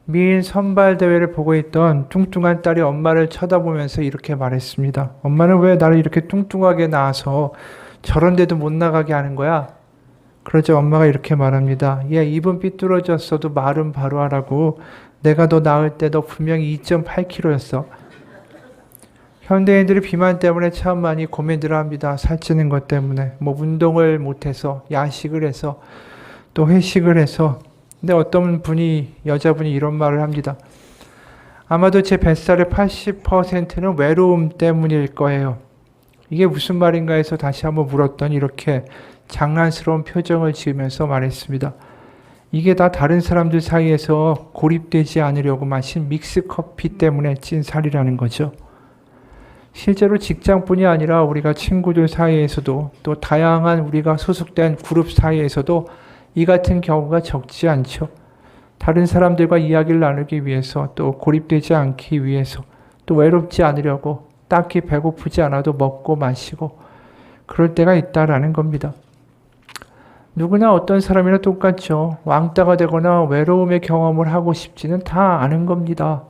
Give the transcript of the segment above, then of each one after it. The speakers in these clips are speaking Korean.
미인 선발 대회를 보고 있던 뚱뚱한 딸이 엄마를 쳐다보면서 이렇게 말했습니다. 엄마는 왜 나를 이렇게 뚱뚱하게 낳아서 저런 데도 못 나가게 하는 거야? 그러자 엄마가 이렇게 말합니다. 얘 입은 삐뚤어졌어도 말은 바로 하라고. 내가 너 낳을 때 너 분명히 2.8kg였어. 현대인들이 비만 때문에 참 많이 고민들을 합니다. 살찌는 것 때문에. 뭐 운동을 못해서, 야식을 해서, 또 회식을 해서. 근데 어떤 분이, 여자분이 이런 말을 합니다. 아마도 제 뱃살의 80%는 외로움 때문일 거예요. 이게 무슨 말인가 해서 다시 한번 물었더니 이렇게 장난스러운 표정을 지으면서 말했습니다. 이게 다 다른 사람들 사이에서 고립되지 않으려고 마신 믹스커피 때문에 찐 살이라는 거죠. 실제로 직장뿐이 아니라 우리가 친구들 사이에서도 또 다양한 우리가 소속된 그룹 사이에서도 이 같은 경우가 적지 않죠. 다른 사람들과 이야기를 나누기 위해서 또 고립되지 않기 위해서 또 외롭지 않으려고 딱히 배고프지 않아도 먹고 마시고 그럴 때가 있다라는 겁니다. 누구나 어떤 사람이나 똑같죠. 왕따가 되거나 외로움의 경험을 하고 싶지는 다 않은 겁니다.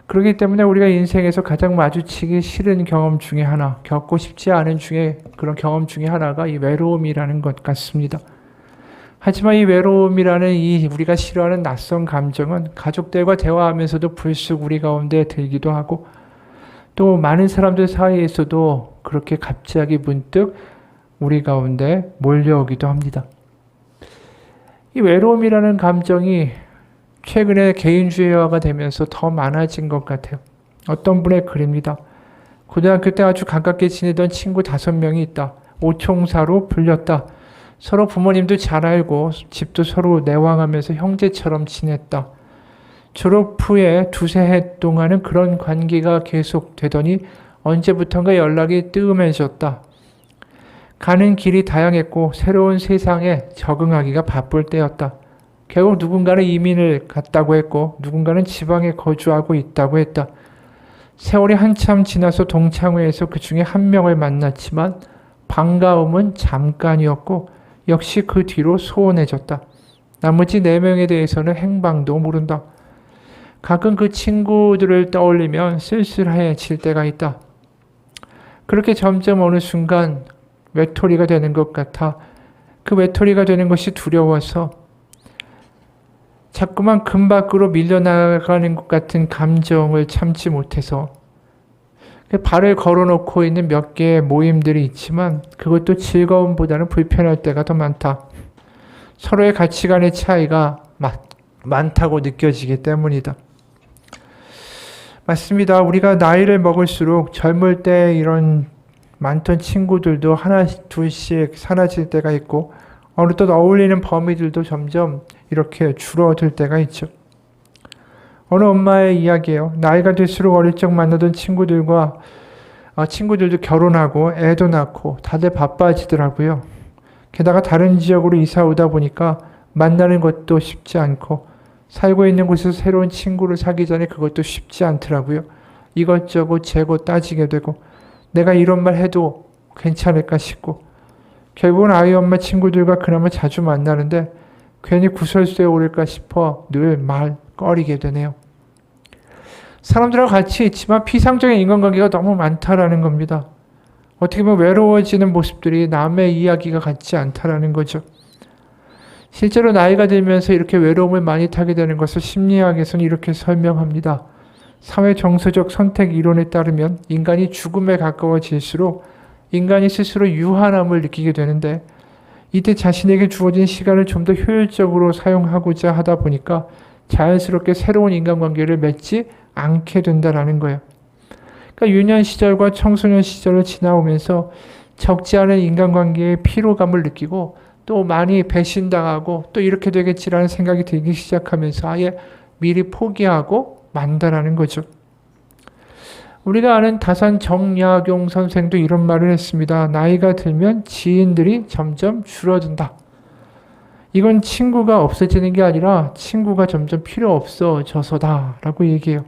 그렇기 때문에 우리가 인생에서 가장 마주치기 싫은 경험 중에 하나, 겪고 싶지 않은 그런 경험 중에 하나가 이 외로움이라는 것 같습니다. 하지만 이 외로움이라는 이 우리가 싫어하는 낯선 감정은 가족들과 대화하면서도 불쑥 우리 가운데 들기도 하고 또 많은 사람들 사이에서도 그렇게 갑자기 문득 우리 가운데 몰려오기도 합니다. 이 외로움이라는 감정이 최근에 개인주의화가 되면서 더 많아진 것 같아요. 어떤 분의 글입니다. 고등학교 때 아주 가깝게 지내던 친구 5명이 있다. 오총사로 불렸다. 서로 부모님도 잘 알고 집도 서로 내왕하면서 형제처럼 지냈다. 졸업 후에 2~3해 동안은 그런 관계가 계속되더니 언제부턴가 연락이 뜸해졌다. 가는 길이 다양했고 새로운 세상에 적응하기가 바쁠 때였다. 결국 누군가는 이민을 갔다고 했고 누군가는 지방에 거주하고 있다고 했다. 세월이 한참 지나서 동창회에서 그 중에 한 명을 만났지만 반가움은 잠깐이었고 역시 그 뒤로 소원해졌다. 나머지 4명에 대해서는 행방도 모른다. 가끔 그 친구들을 떠올리면 쓸쓸해질 때가 있다. 그렇게 점점 어느 순간 외톨이가 되는 것 같아 그 외톨이가 되는 것이 두려워서 자꾸만 금 밖으로 밀려나가는 것 같은 감정을 참지 못해서 발을 걸어놓고 있는 몇 개의 모임들이 있지만 그것도 즐거움보다는 불편할 때가 더 많다. 서로의 가치관의 차이가 많다고 느껴지기 때문이다. 맞습니다. 우리가 나이를 먹을수록 젊을 때 이런 많던 친구들도 하나 둘씩 사라질 때가 있고 어느덧 어울리는 범위들도 점점 이렇게 줄어들 때가 있죠. 어느 엄마의 이야기예요. 나이가 들수록 어릴 적 만나던 친구들도 결혼하고 애도 낳고 다들 바빠지더라고요. 게다가 다른 지역으로 이사 오다 보니까 만나는 것도 쉽지 않고 살고 있는 곳에서 새로운 친구를 사귀자니 그것도 쉽지 않더라고요. 이것저것 재고 따지게 되고 내가 이런 말 해도 괜찮을까 싶고 결국은 아이 엄마 친구들과 그나마 자주 만나는데 괜히 구설수에 오를까 싶어 늘 말 꺼리게 되네요. 사람들하고 같이 있지만 피상적인 인간관계가 너무 많다라는 겁니다. 어떻게 보면 외로워지는 모습들이 남의 이야기가 같지 않다라는 거죠. 실제로 나이가 들면서 이렇게 외로움을 많이 타게 되는 것을 심리학에서는 이렇게 설명합니다. 사회 정서적 선택 이론에 따르면 인간이 죽음에 가까워질수록 인간이 스스로 유한함을 느끼게 되는데 이때 자신에게 주어진 시간을 좀 더 효율적으로 사용하고자 하다 보니까 자연스럽게 새로운 인간관계를 맺지 않게 된다는 거예요. 그러니까 유년 시절과 청소년 시절을 지나오면서 적지 않은 인간관계의 피로감을 느끼고 또 많이 배신당하고 또 이렇게 되겠지라는 생각이 들기 시작하면서 아예 미리 포기하고 만다라는 거죠. 우리가 아는 다산 정약용 선생도 이런 말을 했습니다. 나이가 들면 지인들이 점점 줄어든다. 이건 친구가 없어지는 게 아니라 친구가 점점 필요 없어져서다 라고 얘기해요.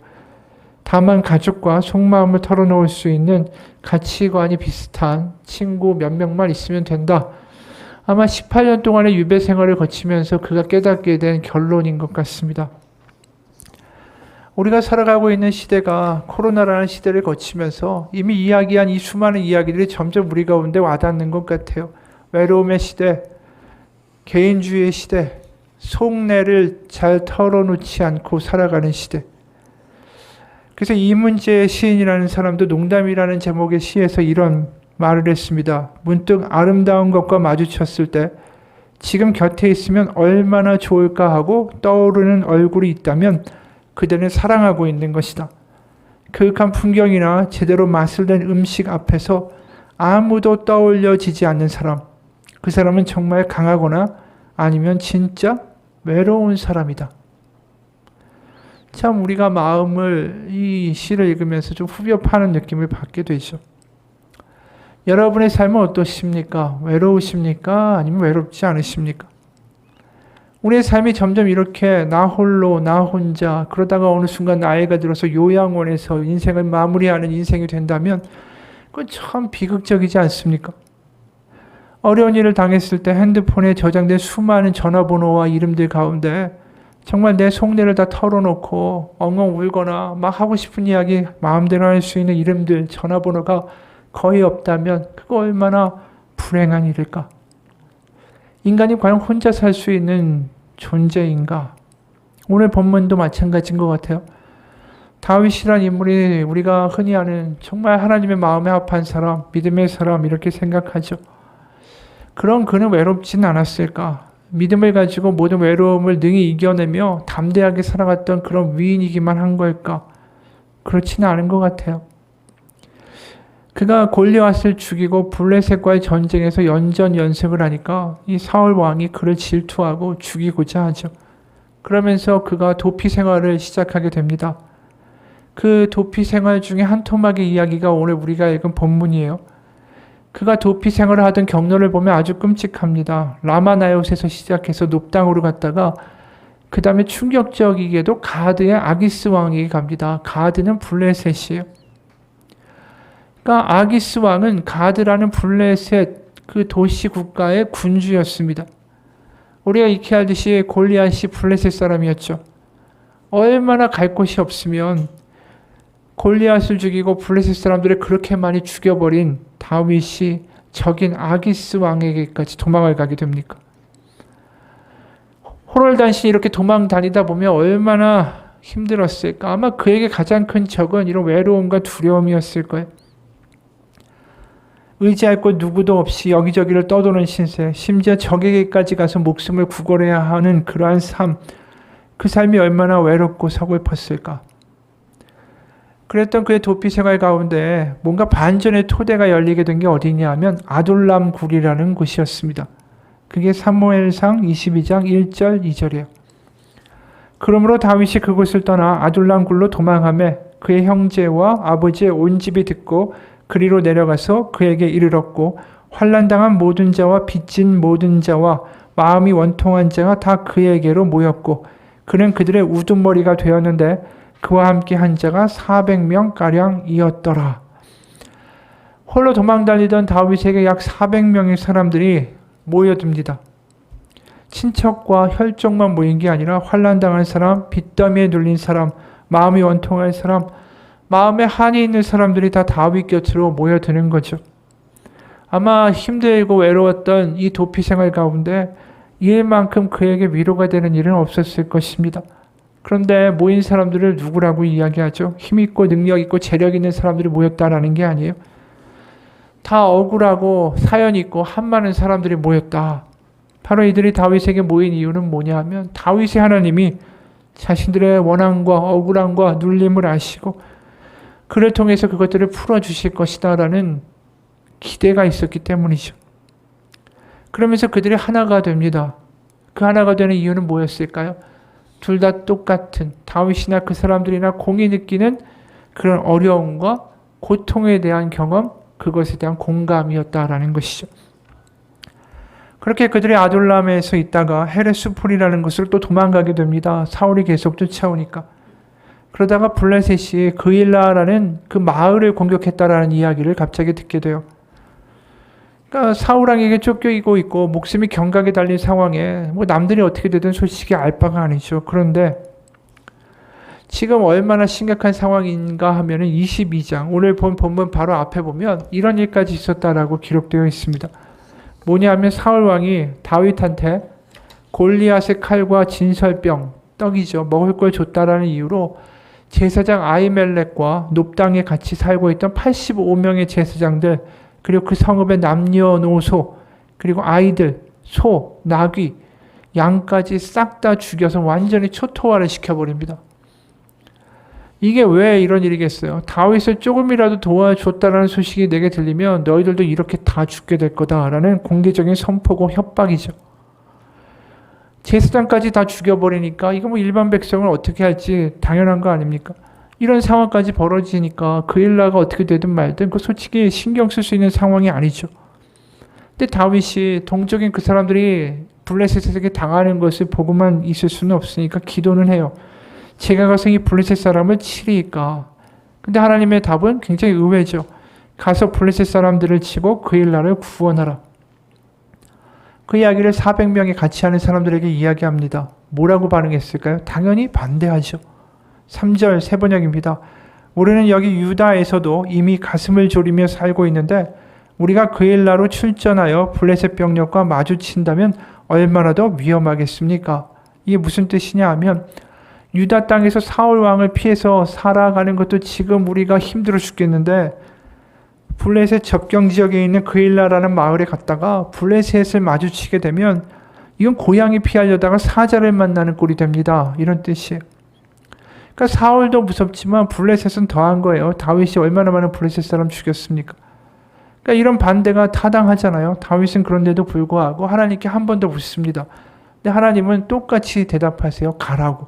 다만 가족과 속마음을 털어놓을 수 있는 가치관이 비슷한 친구 몇 명만 있으면 된다. 아마 18년 동안의 유배 생활을 거치면서 그가 깨닫게 된 결론인 것 같습니다. 우리가 살아가고 있는 시대가 코로나라는 시대를 거치면서 이미 이야기한 이 수많은 이야기들이 점점 우리 가운데 와닿는 것 같아요. 외로움의 시대, 개인주의의 시대, 속내를 잘 털어놓지 않고 살아가는 시대. 그래서 이문재 시인이라는 사람도 농담이라는 제목의 시에서 이런 말을 했습니다. 문득 아름다운 것과 마주쳤을 때 지금 곁에 있으면 얼마나 좋을까 하고 떠오르는 얼굴이 있다면 그대는 사랑하고 있는 것이다. 그윽한 풍경이나 제대로 맛을 낸 음식 앞에서 아무도 떠올려지지 않는 사람, 그 사람은 정말 강하거나 아니면 진짜 외로운 사람이다. 참 우리가 마음을 이 시를 읽으면서 좀 후벼 파는 느낌을 받게 되죠. 여러분의 삶은 어떠십니까? 외로우십니까? 아니면 외롭지 않으십니까? 우리의 삶이 점점 이렇게 나 홀로 나 혼자 그러다가 어느 순간 나이가 들어서 요양원에서 인생을 마무리하는 인생이 된다면 그건 참 비극적이지 않습니까? 어려운 일을 당했을 때 핸드폰에 저장된 수많은 전화번호와 이름들 가운데 정말 내 속내를 다 털어놓고 엉엉 울거나 막 하고 싶은 이야기 마음대로 할 수 있는 이름들, 전화번호가 거의 없다면 그거 얼마나 불행한 일일까? 인간이 과연 혼자 살 수 있는 존재인가? 오늘 본문도 마찬가지인 것 같아요. 다윗이란 인물이 우리가 흔히 아는 정말 하나님의 마음에 합한 사람, 믿음의 사람 이렇게 생각하죠. 그럼 그는 외롭진 않았을까? 믿음을 가지고 모든 외로움을 능히 이겨내며 담대하게 살아갔던 그런 위인이기만 한 걸까? 그렇지는 않은 것 같아요. 그가 골리앗을 죽이고 블레셋과의 전쟁에서 연전연승을 하니까 이 사울 왕이 그를 질투하고 죽이고자 하죠. 그러면서 그가 도피 생활을 시작하게 됩니다. 그 도피 생활 중에 한 토막의 이야기가 오늘 우리가 읽은 본문이에요. 그가 도피 생활을 하던 경로를 보면 아주 끔찍합니다. 라마나요스에서 시작해서 높당으로 갔다가 그 다음에 충격적이게도 가드의 아기스 왕에게 갑니다. 가드는 블레셋이에요. 그러니까 아기스 왕은 가드라는 블레셋 그 도시 국가의 군주였습니다. 우리가 익히 알듯이 골리앗이 블레셋 사람이었죠. 얼마나 갈 곳이 없으면 골리앗을 죽이고 블레셋 사람들을 그렇게 많이 죽여버린 다윗이 적인 아기스 왕에게까지 도망을 가게 됩니까? 호롤단신이 이렇게 도망 다니다 보면 얼마나 힘들었을까? 아마 그에게 가장 큰 적은 이런 외로움과 두려움이었을 거예요. 의지할 곳 누구도 없이 여기저기를 떠도는 신세, 심지어 적에게까지 가서 목숨을 구걸해야 하는 그러한 삶, 그 삶이 얼마나 외롭고 서글펐을까? 그랬던 그의 도피 생활 가운데 뭔가 반전의 토대가 열리게 된 게 어디냐 하면 아둘람 굴이라는 곳이었습니다. 그게 사무엘상 22장 1절 2절이에요. 그러므로 다윗이 그곳을 떠나 아둘람 굴로 도망하며 그의 형제와 아버지의 온 집이 듣고 그리로 내려가서 그에게 이르렀고 환난당한 모든 자와 빚진 모든 자와 마음이 원통한 자가 다 그에게로 모였고 그는 그들의 우두머리가 되었는데 그와 함께 한 자가 400명가량이었더라. 홀로 도망다니던 다윗에게 약 400명의 사람들이 모여듭니다. 친척과 혈족만 모인 게 아니라 환난당한 사람, 빚더미에 눌린 사람, 마음이 원통한 사람, 마음에 한이 있는 사람들이 다 다윗 곁으로 모여드는 거죠. 아마 힘들고 외로웠던 이 도피 생활 가운데 이일만큼 그에게 위로가 되는 일은 없었을 것입니다. 그런데 모인 사람들을 누구라고 이야기하죠? 힘있고 능력있고 재력있는 사람들이 모였다라는 게 아니에요. 다 억울하고 사연 있고 한 많은 사람들이 모였다. 바로 이들이 다윗에게 모인 이유는 뭐냐 하면 다윗의 하나님이 자신들의 원한과 억울함과 눌림을 아시고 그를 통해서 그것들을 풀어주실 것이다 라는 기대가 있었기 때문이죠. 그러면서 그들이 하나가 됩니다. 그 하나가 되는 이유는 뭐였을까요? 둘 다 똑같은 다윗이나 그 사람들이나 공이 느끼는 그런 어려움과 고통에 대한 경험, 그것에 대한 공감이었다라는 것이죠. 그렇게 그들이 아둘람에서 있다가 헤레스폴이라는 곳으로 또 도망가게 됩니다. 사울이 계속 쫓아오니까. 그러다가 블레셋이 그일라라는 그 마을을 공격했다라는 이야기를 갑자기 듣게 돼요. 그러니까 사울왕에게 쫓기고 있고 목숨이 경각에 달린 상황에 뭐 남들이 어떻게 되든 솔직히 알 바가 아니죠. 그런데 지금 얼마나 심각한 상황인가 하면은 22장, 오늘 본 본문 바로 앞에 보면 이런 일까지 있었다라고 기록되어 있습니다. 뭐냐면 사울 왕이 다윗한테 골리앗의 칼과 진설병, 떡이죠. 먹을 걸 줬다라는 이유로 제사장 아히멜렉과 놉당에 같이 살고 있던 85명의 제사장들, 그리고 그 성읍의 남녀노소, 그리고 아이들, 소, 나귀, 양까지 싹 다 죽여서 완전히 초토화를 시켜버립니다. 이게 왜 이런 일이겠어요? 다윗을 조금이라도 도와줬다라는 소식이 내게 들리면 너희들도 이렇게 다 죽게 될 거다라는 공개적인 선포고 협박이죠. 제사장까지 다 죽여버리니까 이거 뭐 일반 백성을 어떻게 할지 당연한 거 아닙니까? 이런 상황까지 벌어지니까 그 일라가 어떻게 되든 말든 그 솔직히 신경 쓸 수 있는 상황이 아니죠. 근데 다윗이 동적인 그 사람들이 블레셋에게 당하는 것을 보고만 있을 수는 없으니까 기도는 해요. 제가 가서 이 블레셋 사람을 치리까? 근데 하나님의 답은 굉장히 의외죠. 가서 블레셋 사람들을 치고 그 일라를 구원하라. 그 이야기를 400명이 같이 하는 사람들에게 이야기합니다. 뭐라고 반응했을까요? 당연히 반대하죠. 3절 세 번역입니다. 우리는 여기 유다에서도 이미 가슴을 졸이며 살고 있는데 우리가 그 일라로 출전하여 블레셋 병력과 마주친다면 얼마나 더 위험하겠습니까? 이게 무슨 뜻이냐 하면 유다 땅에서 사울 왕을 피해서 살아가는 것도 지금 우리가 힘들어 죽겠는데 블레셋 접경 지역에 있는 그일라라는 마을에 갔다가 블레셋을 마주치게 되면 이건 고향이 피하려다가 사자를 만나는 꼴이 됩니다. 이런 뜻이에요. 그러니까 사울도 무섭지만 블레셋은 더한 거예요. 다윗이 얼마나 많은 블레셋 사람 죽였습니까? 그러니까 이런 반대가 타당하잖아요. 다윗은 그런데도 불구하고 하나님께 한 번 더 묻습니다. 근데 하나님은 똑같이 대답하세요. 가라고.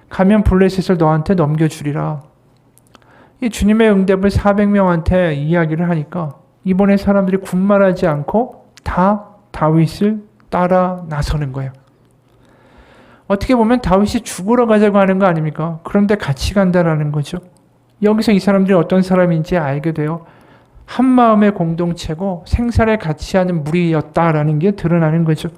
가면 블레셋을 너한테 넘겨주리라. 이 주님의 응답을 400명한테 이야기를 하니까 이번에 사람들이 군말하지 않고 다 다윗을 따라 나서는 거예요. 어떻게 보면 다윗이 죽으러 가자고 하는 거 아닙니까? 그런데 같이 간다라는 거죠. 여기서 이 사람들이 어떤 사람인지 알게 돼요. 한 마음의 공동체고 생사를 같이 하는 무리였다라는 게 드러나는 거죠.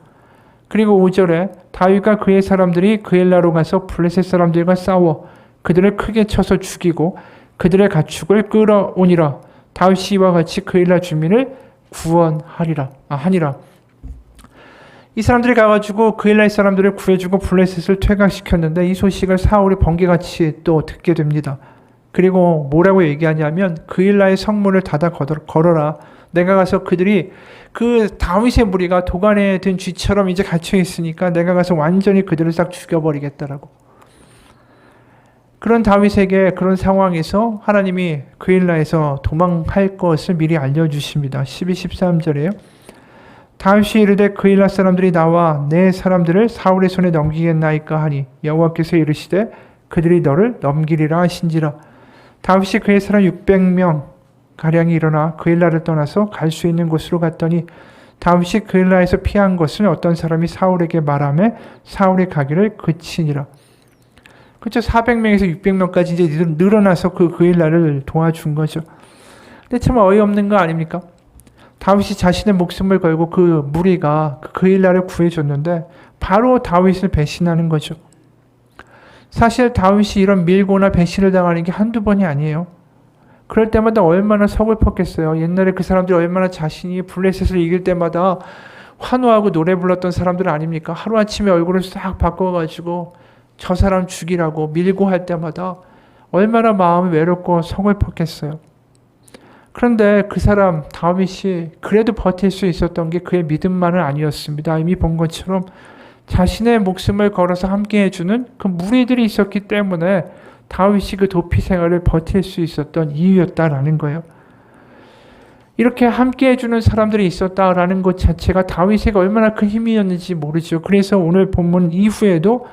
그리고 5절에 다윗과 그의 사람들이 그엘라로 가서 블레셋 사람들과 싸워 그들을 크게 쳐서 죽이고 그들의 가축을 끌어오니라. 다윗이 이와 같이 그엘라 주민을 구원하니라. 이 사람들이 가가지고 그엘라의 사람들을 구해주고 블레셋을 퇴각시켰는데 이 소식을 사울이 번개같이 또 듣게 됩니다. 그리고 뭐라고 얘기하냐면 그엘라의 성문을 닫아 걸어라. 내가 가서 그들이 그 다윗의 무리가 도간에 든 쥐처럼 이제 갇혀 있으니까 내가 가서 완전히 그들을 싹 죽여버리겠다라고. 그런 다윗에게 그런 상황에서 하나님이 그엘라에서 도망할 것을 미리 알려주십니다. 12, 13절에요. 다윗이 이르되 그엘라 사람들이 나와 내 사람들을 사울의 손에 넘기겠나이까 하니 여호와께서 이르시되 그들이 너를 넘기리라 하신지라. 다윗이 그의 사람 600명 가량이 일어나 그엘라를 떠나서 갈 수 있는 곳으로 갔더니 다윗이 그엘라에서 피한 것을 어떤 사람이 사울에게 말하며 사울이 가기를 그치니라. 그렇죠. 400명에서 600명까지 이제 늘어나서 그엘라를 도와준 거죠. 근데 참 어이없는 거 아닙니까? 다윗이 자신의 목숨을 걸고 그 무리가 그엘라를 구해줬는데 바로 다윗을 배신하는 거죠. 사실 다윗이 이런 밀고나 배신을 당하는 게 한두 번이 아니에요. 그럴 때마다 얼마나 서글펐겠어요. 옛날에 그 사람들이 얼마나 자신이 블레셋을 이길 때마다 환호하고 노래 불렀던 사람들 아닙니까? 하루아침에 얼굴을 싹 바꿔가지고 저 사람 죽이라고 밀고 할 때마다 얼마나 마음이 외롭고 서글펐겠어요. 그런데 그 사람 다윗이 그래도 버틸 수 있었던 게 그의 믿음만은 아니었습니다. 이미 본 것처럼 자신의 목숨을 걸어서 함께 해주는 그 무리들이 있었기 때문에 다윗이 그 도피 생활을 버틸 수 있었던 이유였다라는 거예요. 이렇게 함께 해주는 사람들이 있었다라는 것 자체가 다윗에게 얼마나 큰 힘이었는지 모르죠. 그래서 오늘 본문 이후에도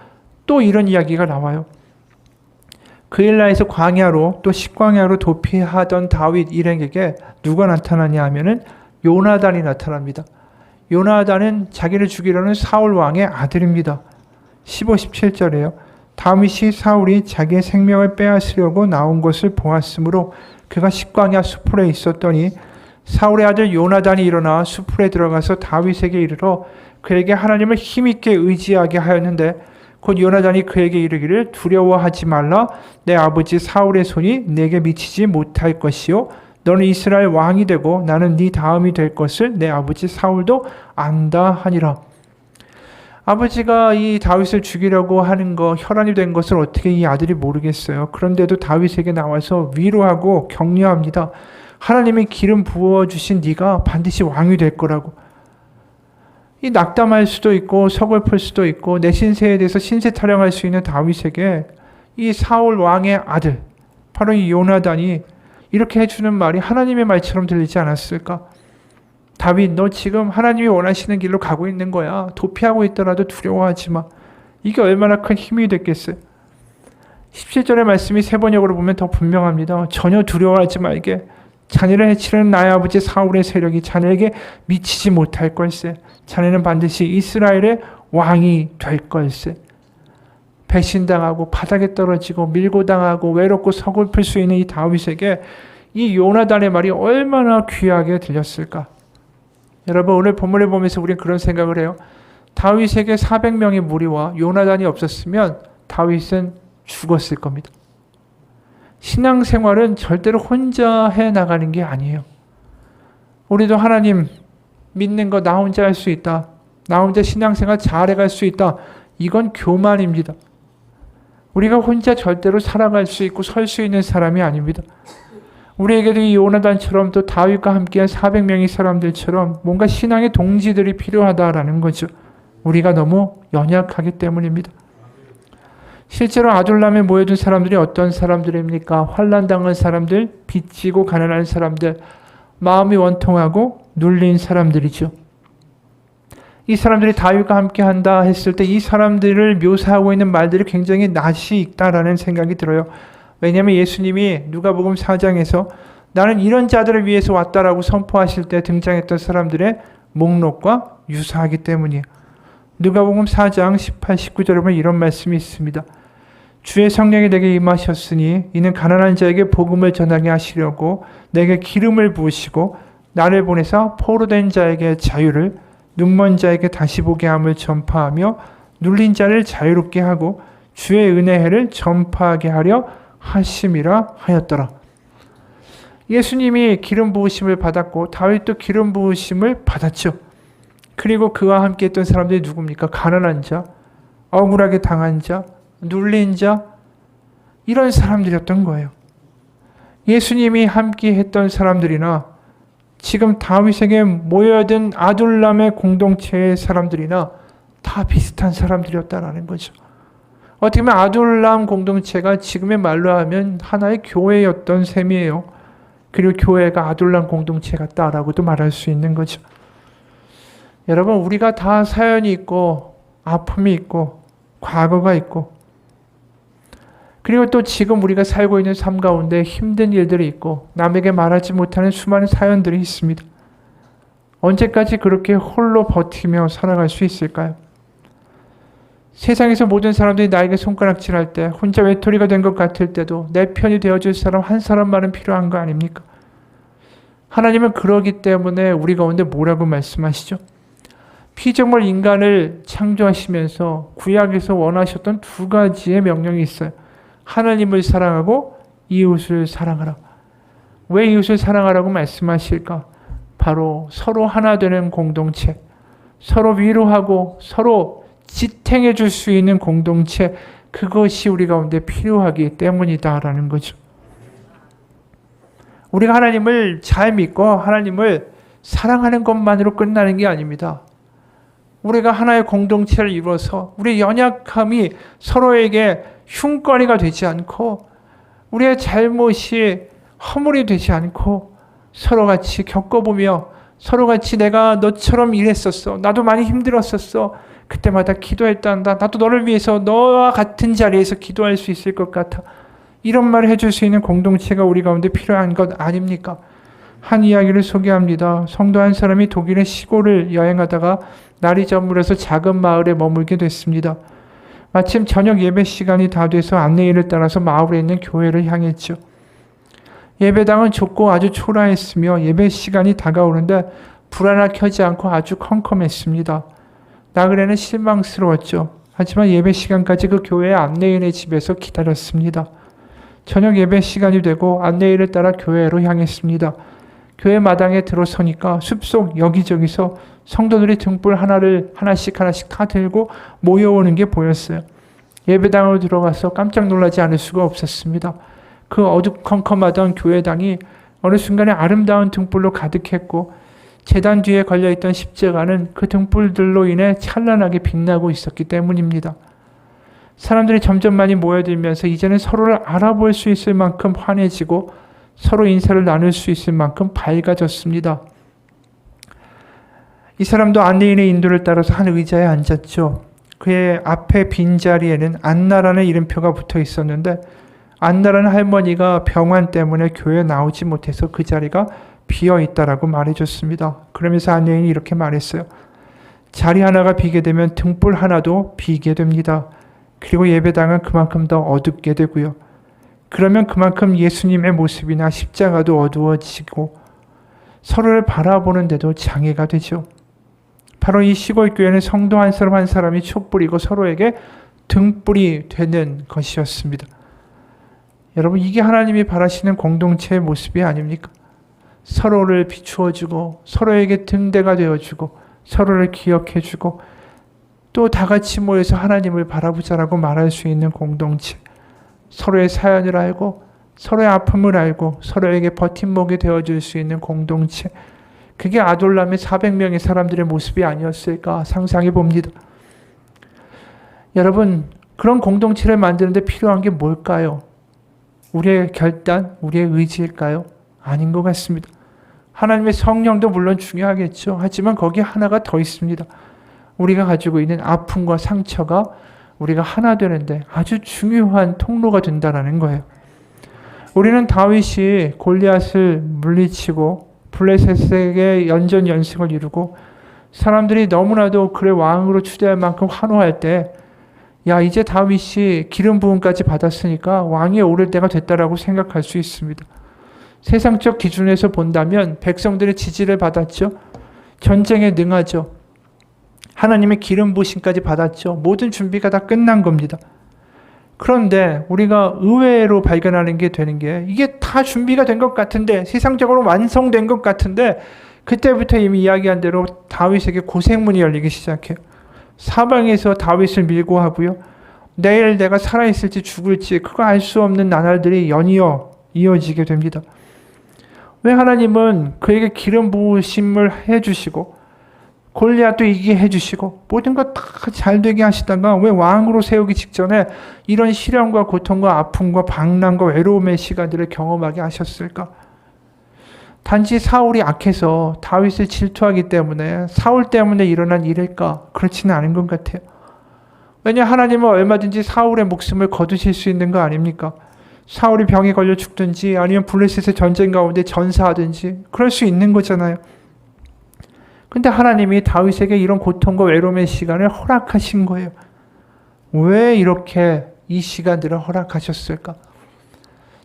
또 이런 이야기가 나와요. 그엘라에서 광야로 또 식광야로 도피하던 다윗 일행에게 누가 나타나냐 하면은 요나단이 나타납니다. 요나단은 자기를 죽이려는 사울 왕의 아들입니다. 15, 17절에요. 다윗이 사울이 자기의 생명을 빼앗으려고 나온 것을 보았으므로 그가 식광야 수풀에 있었더니 사울의 아들 요나단이 일어나 수풀에 들어가서 다윗에게 이르러 그에게 하나님을 힘있게 의지하게 하였는데 곧 요나단이 그에게 이르기를 두려워하지 말라. 내 아버지 사울의 손이 내게 미치지 못할 것이요 너는 이스라엘 왕이 되고 나는 네 다음이 될 것을 내 아버지 사울도 안다 하니라. 아버지가 이 다윗을 죽이려고 하는 거, 혈안이 된 것을 어떻게 이 아들이 모르겠어요. 그런데도 다윗에게 나와서 위로하고 격려합니다. 하나님이 기름 부어주신 네가 반드시 왕이 될 거라고. 이 낙담할 수도 있고 서글플 수도 있고 내 신세에 대해서 신세 타령할 수 있는 다윗에게 이 사울 왕의 아들, 바로 이 요나단이 이렇게 해주는 말이 하나님의 말처럼 들리지 않았을까? 다윗, 너 지금 하나님이 원하시는 길로 가고 있는 거야. 도피하고 있더라도 두려워하지 마. 이게 얼마나 큰 힘이 됐겠어요. 17절의 말씀이 세 번역으로 보면 더 분명합니다. 전혀 두려워하지 말게. 자네를 해치는 나의 아버지 사울의 세력이 자네에게 미치지 못할 걸세. 자네는 반드시 이스라엘의 왕이 될 걸세. 배신당하고 바닥에 떨어지고 밀고 당하고 외롭고 서글플 수 있는 이 다윗에게 이 요나단의 말이 얼마나 귀하게 들렸을까. 여러분, 오늘 본문을 보면서 우리는 그런 생각을 해요. 다윗에게 400명의 무리와 요나단이 없었으면 다윗은 죽었을 겁니다. 신앙생활은 절대로 혼자 해나가는 게 아니에요. 우리도 하나님 믿는 거 나 혼자 할 수 있다. 나 혼자 신앙생활 잘해갈 수 있다. 이건 교만입니다. 우리가 혼자 절대로 살아갈 수 있고 설 수 있는 사람이 아닙니다. 우리에게도 이 요나단처럼 또 다윗과 함께한 400명의 사람들처럼 뭔가 신앙의 동지들이 필요하다라는 거죠. 우리가 너무 연약하기 때문입니다. 실제로 아둘람에 모여든 사람들이 어떤 사람들입니까? 환난당한 사람들, 빚지고 가난한 사람들, 마음이 원통하고 눌린 사람들이죠. 이 사람들이 다윗과 함께 한다 했을 때 이 사람들을 묘사하고 있는 말들이 굉장히 낯이 익다라는 생각이 들어요. 왜냐하면 예수님이 누가복음 4장에서 나는 이런 자들을 위해서 왔다라고 선포하실 때 등장했던 사람들의 목록과 유사하기 때문이에요. 누가복음 4장 18, 19절에 보면 이런 말씀이 있습니다. 주의 성령이 내게 임하셨으니 이는 가난한 자에게 복음을 전하게 하시려고 내게 기름을 부으시고 나를 보내사 포로된 자에게 자유를, 눈먼 자에게 다시 보게 함을 전파하며 눌린 자를 자유롭게 하고 주의 은혜를 전파하게 하려 하심이라 하였더라. 예수님이 기름 부으심을 받았고 다윗도 기름 부으심을 받았죠. 그리고 그와 함께 했던 사람들이 누굽니까? 가난한 자, 억울하게 당한 자, 눌린 자, 이런 사람들이었던 거예요. 예수님이 함께 했던 사람들이나 지금 다윗에게 모여든 아둘람의 공동체의 사람들이나 다 비슷한 사람들이었다라는 거죠. 어떻게 보면 아둘람 공동체가 지금의 말로 하면 하나의 교회였던 셈이에요. 그리고 교회가 아둘람 공동체 같다라고도 말할 수 있는 거죠. 여러분, 우리가 다 사연이 있고 아픔이 있고 과거가 있고 그리고 또 지금 우리가 살고 있는 삶 가운데 힘든 일들이 있고 남에게 말하지 못하는 수많은 사연들이 있습니다. 언제까지 그렇게 홀로 버티며 살아갈 수 있을까요? 세상에서 모든 사람들이 나에게 손가락질할 때 혼자 외톨이가 된 것 같을 때도 내 편이 되어줄 사람 한 사람만은 필요한 거 아닙니까? 하나님은 그러기 때문에 우리 가운데 뭐라고 말씀하시죠? 피조물 인간을 창조하시면서 구약에서 원하셨던 두 가지의 명령이 있어요. 하나님을 사랑하고 이웃을 사랑하라. 왜 이웃을 사랑하라고 말씀하실까? 바로 서로 하나 되는 공동체, 서로 위로하고 서로 지탱해 줄 수 있는 공동체, 그것이 우리 가운데 필요하기 때문이다라는 거죠. 우리가 하나님을 잘 믿고 하나님을 사랑하는 것만으로 끝나는 게 아닙니다. 우리가 하나의 공동체를 이루어서 우리의 연약함이 서로에게 흉거리가 되지 않고 우리의 잘못이 허물이 되지 않고 서로 같이 겪어보며 서로 같이 내가 너처럼 일했었어. 나도 많이 힘들었었어. 그때마다 기도했단다. 나도 너를 위해서 너와 같은 자리에서 기도할 수 있을 것 같아. 이런 말을 해줄 수 있는 공동체가 우리 가운데 필요한 것 아닙니까? 한 이야기를 소개합니다. 성도 한 사람이 독일의 시골을 여행하다가 날이 저물어서 작은 마을에 머물게 됐습니다. 마침 저녁 예배 시간이 다 돼서 안내인을 따라서 마을에 있는 교회를 향했죠. 예배당은 좁고 아주 초라했으며 예배 시간이 다가오는데 불 하나 켜지 않고 아주 컴컴했습니다. 나그네는 실망스러웠죠. 하지만 예배 시간까지 그 교회 안내인의 집에서 기다렸습니다. 저녁 예배 시간이 되고 안내인을 따라 교회로 향했습니다. 교회 마당에 들어서니까 숲속 여기저기서 성도들이 등불 하나씩 다 들고 모여오는 게 보였어요. 예배당으로 들어가서 깜짝 놀라지 않을 수가 없었습니다. 그 어두컴컴하던 교회당이 어느 순간에 아름다운 등불로 가득했고 제단 뒤에 걸려있던 십자가는 그 등불들로 인해 찬란하게 빛나고 있었기 때문입니다. 사람들이 점점 많이 모여들면서 이제는 서로를 알아볼 수 있을 만큼 환해지고 서로 인사를 나눌 수 있을 만큼 밝아졌습니다. 이 사람도 안내인의 인도를 따라서 한 의자에 앉았죠. 그의 앞에 빈자리에는 안나라는 이름표가 붙어 있었는데 안나라는 할머니가 병환 때문에 교회에 나오지 못해서 그 자리가 비어 있다라고 말해줬습니다. 그러면서 안내인이 이렇게 말했어요. 자리 하나가 비게 되면 등불 하나도 비게 됩니다. 그리고 예배당은 그만큼 더 어둡게 되고요. 그러면 그만큼 예수님의 모습이나 십자가도 어두워지고 서로를 바라보는데도 장애가 되죠. 바로 이 시골 교회는 성도 한 사람 한 사람이 촛불이고 서로에게 등불이 되는 것이었습니다. 여러분, 이게 하나님이 바라시는 공동체의 모습이 아닙니까? 서로를 비추어주고 서로에게 등대가 되어주고 서로를 기억해주고 또 다 같이 모여서 하나님을 바라보자라고 말할 수 있는 공동체. 서로의 사연을 알고 서로의 아픔을 알고 서로에게 버팀목이 되어줄 수 있는 공동체. 그게 아돌람의 400명의 사람들의 모습이 아니었을까 상상해 봅니다. 여러분, 그런 공동체를 만드는데 필요한 게 뭘까요? 우리의 결단, 우리의 의지일까요? 아닌 것 같습니다. 하나님의 성령도 물론 중요하겠죠. 하지만 거기에 하나가 더 있습니다. 우리가 가지고 있는 아픔과 상처가 우리가 하나 되는데 아주 중요한 통로가 된다는 거예요. 우리는 다윗이 골리앗을 물리치고 블레셋에게 연전연승을 이루고 사람들이 너무나도 그를 왕으로 추대할 만큼 환호할 때 야, 이제 다윗이 기름 부음까지 받았으니까 왕위에 오를 때가 됐다라고 생각할 수 있습니다. 세상적 기준에서 본다면 백성들의 지지를 받았죠. 전쟁에 능하죠. 하나님의 기름 부으심까지 받았죠. 모든 준비가 다 끝난 겁니다. 그런데 우리가 의외로 발견하는 게 되는 게 이게 다 준비가 된 것 같은데 세상적으로 완성된 것 같은데 그때부터 이미 이야기한 대로 다윗에게 고생문이 열리기 시작해요. 사방에서 다윗을 밀고 하고요. 내일 내가 살아있을지 죽을지 그거 알 수 없는 나날들이 연이어 이어지게 됩니다. 왜 하나님은 그에게 기름 부으심을 해주시고 골리앗도 이기게 해주시고 모든 것 다 잘 되게 하시다가 왜 왕으로 세우기 직전에 이런 시련과 고통과 아픔과 방랑과 외로움의 시간들을 경험하게 하셨을까? 단지 사울이 악해서 다윗을 질투하기 때문에 사울 때문에 일어난 일일까? 그렇지는 않은 것 같아요. 왜냐, 하나님은 얼마든지 사울의 목숨을 거두실 수 있는 거 아닙니까? 사울이 병에 걸려 죽든지 아니면 블레셋의 전쟁 가운데 전사하든지 그럴 수 있는 거잖아요. 근데 하나님이 다윗에게 이런 고통과 외로움의 시간을 허락하신 거예요. 왜 이렇게 이 시간들을 허락하셨을까?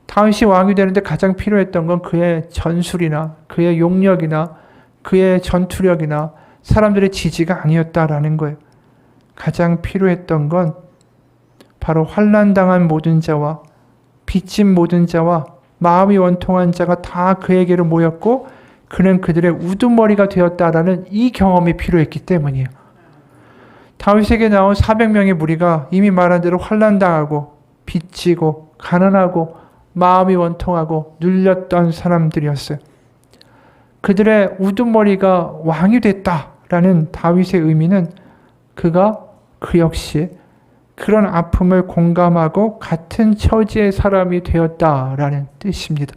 다윗이 왕이 되는데 가장 필요했던 건 그의 전술이나 그의 용력이나 그의 전투력이나 사람들의 지지가 아니었다라는 거예요. 가장 필요했던 건 바로 환난당한 모든 자와 빚진 모든 자와 마음이 원통한 자가 다 그에게로 모였고 그는 그들의 우두머리가 되었다라는 이 경험이 필요했기 때문이에요. 다윗에게 나온 400명의 무리가 이미 말한 대로 환난당하고 빚지고 가난하고 마음이 원통하고 눌렸던 사람들이었어요. 그들의 우두머리가 왕이 됐다라는 다윗의 의미는 그가 그 역시 그런 아픔을 공감하고 같은 처지의 사람이 되었다라는 뜻입니다.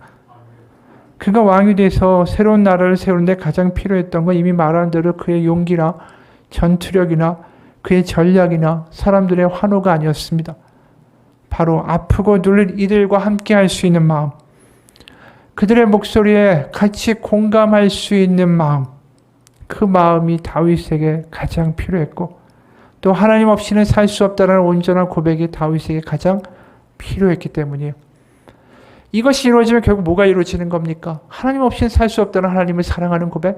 그가 왕이 돼서 새로운 나라를 세우는데 가장 필요했던 건 이미 말한 대로 그의 용기나 전투력이나 그의 전략이나 사람들의 환호가 아니었습니다. 바로 아프고 눌린 이들과 함께 할 수 있는 마음, 그들의 목소리에 같이 공감할 수 있는 마음, 그 마음이 다윗에게 가장 필요했고 또 하나님 없이는 살 수 없다는 온전한 고백이 다윗에게 가장 필요했기 때문이에요. 이것이 이루어지면 결국 뭐가 이루어지는 겁니까? 하나님 없이는 살 수 없다는 하나님을 사랑하는 고백?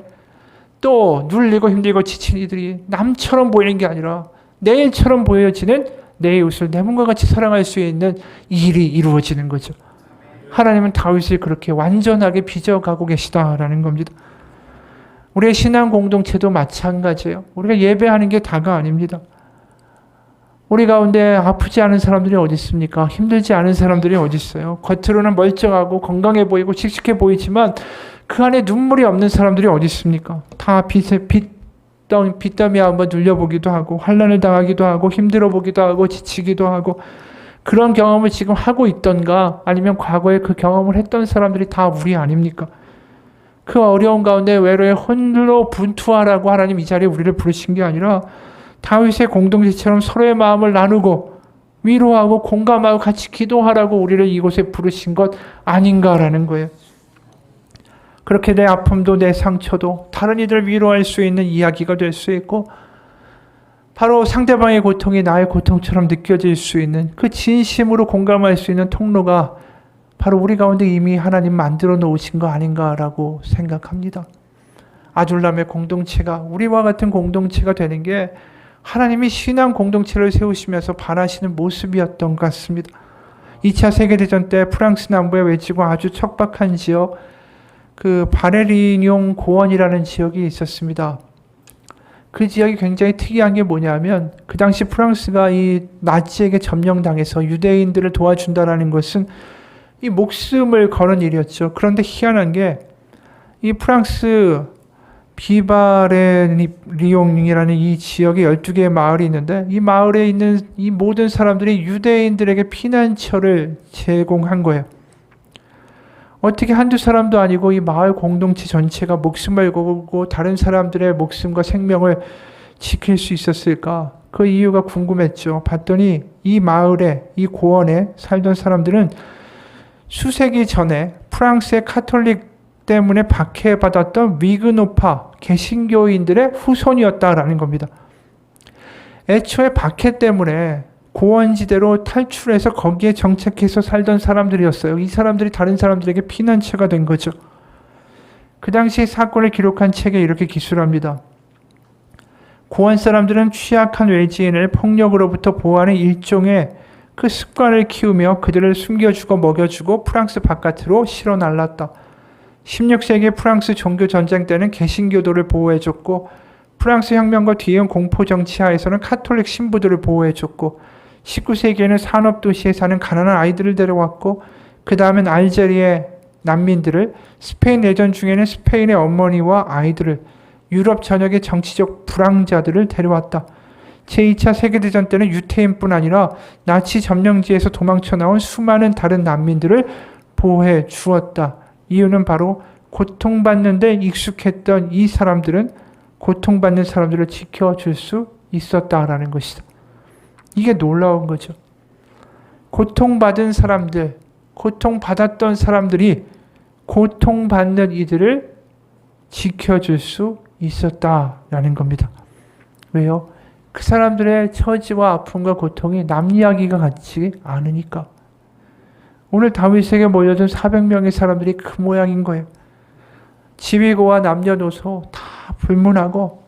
또 눌리고 힘들고 지친 이들이 남처럼 보이는 게 아니라 내 일처럼 보여지는 내 이웃을 내 몸과 같이 사랑할 수 있는 일이 이루어지는 거죠. 하나님은 다윗을 그렇게 완전하게 빚어가고 계시다라는 겁니다. 우리의 신앙 공동체도 마찬가지예요. 우리가 예배하는 게 다가 아닙니다. 우리 가운데 아프지 않은 사람들이 어디 있습니까? 힘들지 않은 사람들이 어디 있어요? 겉으로는 멀쩡하고 건강해 보이고 씩씩해 보이지만 그 안에 눈물이 없는 사람들이 어디 있습니까? 다 빚더미 한번 눌려보기도 하고 환난을 당하기도 하고 힘들어 보기도 하고 지치기도 하고 그런 경험을 지금 하고 있던가 아니면 과거에 그 경험을 했던 사람들이 다 우리 아닙니까? 그 어려운 가운데 외로에 홀로 분투하라고 하나님 이 자리에 우리를 부르신 게 아니라 다윗의 공동체처럼 서로의 마음을 나누고 위로하고 공감하고 같이 기도하라고 우리를 이곳에 부르신 것 아닌가라는 거예요. 그렇게 내 아픔도 내 상처도 다른 이들을 위로할 수 있는 이야기가 될 수 있고 바로 상대방의 고통이 나의 고통처럼 느껴질 수 있는 그 진심으로 공감할 수 있는 통로가 바로 우리 가운데 이미 하나님 만들어 놓으신 거 아닌가라고 생각합니다. 아둘람의 공동체가 우리와 같은 공동체가 되는 게 하나님이 신앙 공동체를 세우시면서 바라시는 모습이었던 것 같습니다. 2차 세계대전 때 프랑스 남부에 외치고 아주 척박한 지역, 그 바레리뇽 고원이라는 지역이 있었습니다. 그 지역이 굉장히 특이한 게 뭐냐면 그 당시 프랑스가 이 나치에게 점령당해서 유대인들을 도와준다라는 것은 이 목숨을 거는 일이었죠. 그런데 희한한 게 이 프랑스 비바레리옹이라는 이 지역에 12개의 마을이 있는데 이 마을에 있는 이 모든 사람들이 유대인들에게 피난처를 제공한 거예요. 어떻게 한두 사람도 아니고 이 마을 공동체 전체가 목숨을 걸고 다른 사람들의 목숨과 생명을 지킬 수 있었을까? 그 이유가 궁금했죠. 봤더니 이 마을에, 이 고원에 살던 사람들은 수세기 전에 프랑스의 카톨릭 때문에 박해받았던 위그노파 개신교인들의 후손이었다라는 겁니다. 애초에 박해 때문에 고원지대로 탈출해서 거기에 정착해서 살던 사람들이었어요. 이 사람들이 다른 사람들에게 피난처가 된 거죠. 그 당시 사건을 기록한 책에 이렇게 기술합니다. 고원 사람들은 취약한 외지인을 폭력으로부터 보호하는 일종의 그 습관을 키우며 그들을 숨겨주고 먹여주고 프랑스 바깥으로 실어 날랐다. 16세기 프랑스 종교전쟁 때는 개신교도를 보호해줬고 프랑스 혁명과 뒤이은 공포정치 하에서는 카톨릭 신부들을 보호해줬고 19세기에는 산업도시에 사는 가난한 아이들을 데려왔고 그 다음엔 알제리의 난민들을 스페인 내전 중에는 스페인의 어머니와 아이들을 유럽 전역의 정치적 불황자들을 데려왔다. 제2차 세계대전 때는 유태인뿐 아니라 나치 점령지에서 도망쳐 나온 수많은 다른 난민들을 보호해 주었다. 이유는 바로 고통받는데 익숙했던 이 사람들은 고통받는 사람들을 지켜줄 수 있었다라는 것이다. 이게 놀라운 거죠. 고통받은 사람들, 고통받았던 사람들이 고통받는 이들을 지켜줄 수 있었다라는 겁니다. 왜요? 그 사람들의 처지와 아픔과 고통이 남 이야기가 같지 않으니까. 오늘 다윗에게 몰려든 400명의 사람들이 그 모양인 거예요. 지휘고와 남녀노소 다 불문하고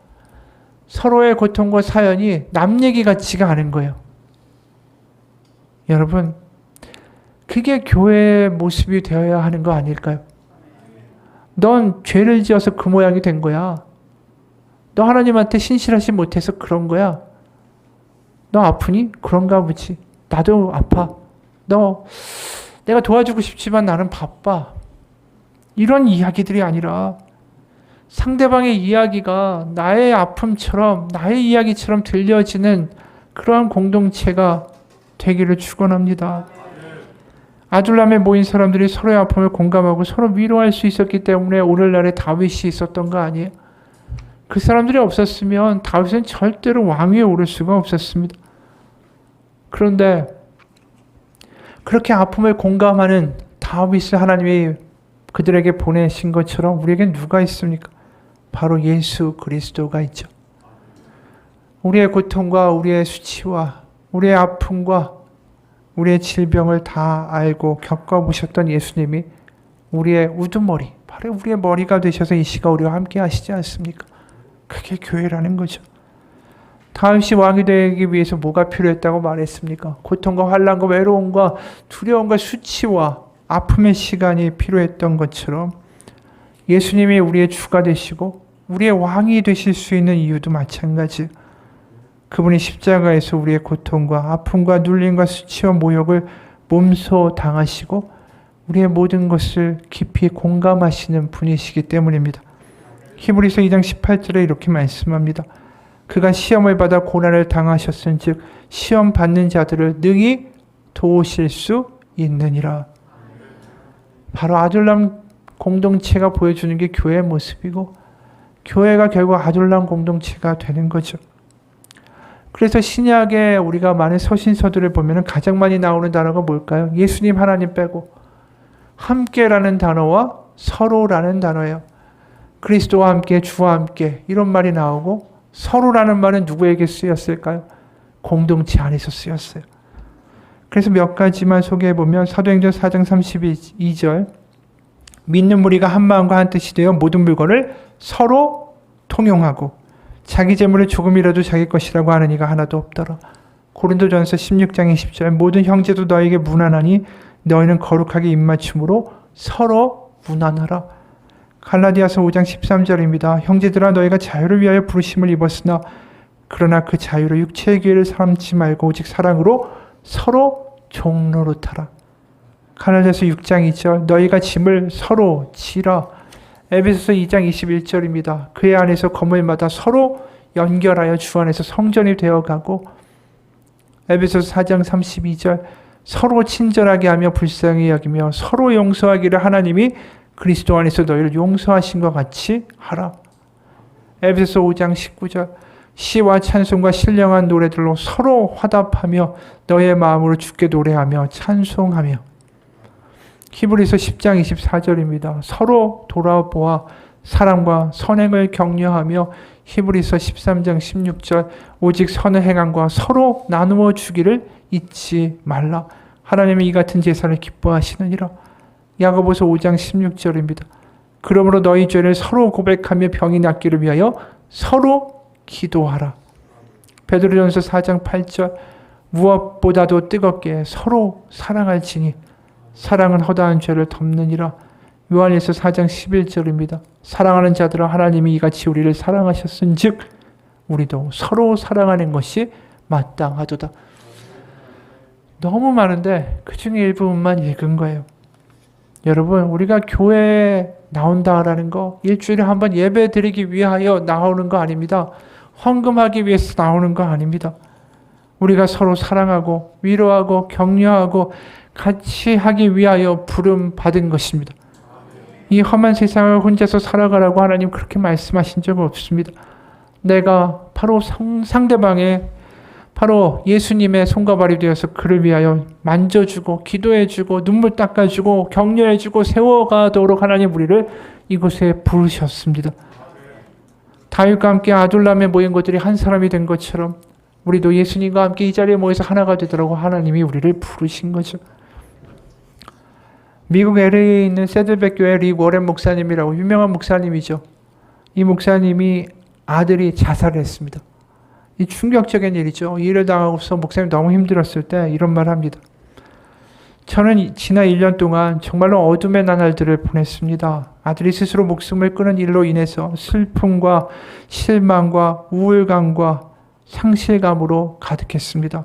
서로의 고통과 사연이 남 얘기 같지가 않은 거예요. 여러분, 그게 교회의 모습이 되어야 하는 거 아닐까요? 넌 죄를 지어서 그 모양이 된 거야. 너 하나님한테 신실하지 못해서 그런 거야. 너 아프니? 그런가 보지. 나도 아파. 너 내가 도와주고 싶지만 나는 바빠. 이런 이야기들이 아니라 상대방의 이야기가 나의 아픔처럼 나의 이야기처럼 들려지는 그러한 공동체가 되기를 축원합니다. 아둘람에 모인 사람들이 서로의 아픔을 공감하고 서로 위로할 수 있었기 때문에 오늘날에 다윗이 있었던 거 아니에요? 그 사람들이 없었으면 다윗은 절대로 왕위에 오를 수가 없었습니다. 그런데 그렇게 아픔을 공감하는 다윗을 하나님이 그들에게 보내신 것처럼 우리에겐 누가 있습니까? 바로 예수 그리스도가 있죠. 우리의 고통과 우리의 수치와 우리의 아픔과 우리의 질병을 다 알고 겪어보셨던 예수님이 우리의 우두머리, 바로 우리의 머리가 되셔서 이 시간 우리와 함께 하시지 않습니까? 그게 교회라는 거죠. 다윗이 왕이 되기 위해서 뭐가 필요했다고 말했습니까? 고통과 환난과 외로움과 두려움과 수치와 아픔의 시간이 필요했던 것처럼 예수님이 우리의 주가 되시고 우리의 왕이 되실 수 있는 이유도 마찬가지. 그분이 십자가에서 우리의 고통과 아픔과 눌림과 수치와 모욕을 몸소 당하시고 우리의 모든 것을 깊이 공감하시는 분이시기 때문입니다. 히브리서 2장 18절에 이렇게 말씀합니다. 그가 시험을 받아 고난을 당하셨은즉 시험 받는 자들을 능히 도우실 수 있느니라. 바로 아둘람 공동체가 보여주는 게 교회의 모습이고 교회가 결국 아둘람 공동체가 되는 거죠. 그래서 신약에 우리가 많은 서신서들을 보면 가장 많이 나오는 단어가 뭘까요? 예수님 하나님 빼고 함께라는 단어와 서로라는 단어예요. 그리스도와 함께 주와 함께 이런 말이 나오고 서로라는 말은 누구에게 쓰였을까요? 공동체 안에서 쓰였어요. 그래서 몇 가지만 소개해 보면 사도행전 4장 32절 믿는 무리가 한 마음과 한 뜻이 되어 모든 물건을 서로 통용하고 자기 재물을 조금이라도 자기 것이라고 하는 이가 하나도 없더라. 고린도전서 16장 20절 모든 형제도 너에게 무난하니 너희는 거룩하게 입맞춤으로 서로 무난하라. 갈라디아서 5장 13절입니다. 형제들아 너희가 자유를 위하여 부르심을 입었으나 그러나 그 자유로 육체의 기회를 삼지 말고 오직 사랑으로 서로 종로로 타라. 갈라디아서 6장 2절 너희가 짐을 서로 지라. 에베소서 2장 21절입니다. 그의 안에서 건물마다 서로 연결하여 주 안에서 성전이 되어가고 에베소서 4장 32절 서로 친절하게 하며 불쌍히 여기며 서로 용서하기를 하나님이 그리스도 안에서 너희를 용서하신 것 같이 하라. 에베소서 5장 19절 시와 찬송과 신령한 노래들로 서로 화답하며 너의 마음으로 주께 노래하며 찬송하며. 히브리서 10장 24절입니다. 서로 돌아보아 사랑과 선행을 격려하며 히브리서 13장 16절 오직 선을 행함과 서로 나누어 주기를 잊지 말라. 하나님이 이 같은 제사를 기뻐하시느니라. 야고보서 5장 16절입니다. 그러므로 너희 죄를 서로 고백하며 병이 낫기를 위하여 서로 기도하라. 베드로전서 4장 8절 무엇보다도 뜨겁게 서로 사랑할지니 사랑은 허다한 죄를 덮느니라. 요한일서 4장 11절입니다. 사랑하는 자들아 하나님이 이같이 우리를 사랑하셨은즉 우리도 서로 사랑하는 것이 마땅하도다. 너무 많은데 그 중에 일부분만 읽은 거예요. 여러분 우리가 교회에 나온다라는 거 일주일에 한 번 예배 드리기 위하여 나오는 거 아닙니다. 헌금하기 위해서 나오는 거 아닙니다. 우리가 서로 사랑하고 위로하고 격려하고 같이 하기 위하여 부름 받은 것입니다. 이 험한 세상을 혼자서 살아가라고 하나님 그렇게 말씀하신 적 없습니다. 내가 바로 상대방의 바로 예수님의 손과 발이 되어서 그를 위하여 만져주고 기도해주고 눈물 닦아주고 격려해주고 세워가도록 하나님 우리를 이곳에 부르셨습니다. 다윗과 함께 아둘람에 모인 것들이 한 사람이 된 것처럼 우리도 예수님과 함께 이 자리에 모여서 하나가 되더라고 하나님이 우리를 부르신 거죠. 미국 LA에 있는 세들백 교회 리 워렌 목사님이라고 유명한 목사님이죠. 이 목사님이 아들이 자살을 했습니다. 이 충격적인 일이죠. 이 일을 당하고서 목사님 너무 힘들었을 때 이런 말을 합니다. 저는 지난 1년 동안 정말로 어둠의 나날들을 보냈습니다. 아들이 스스로 목숨을 끊은 일로 인해서 슬픔과 실망과 우울감과 상실감으로 가득했습니다.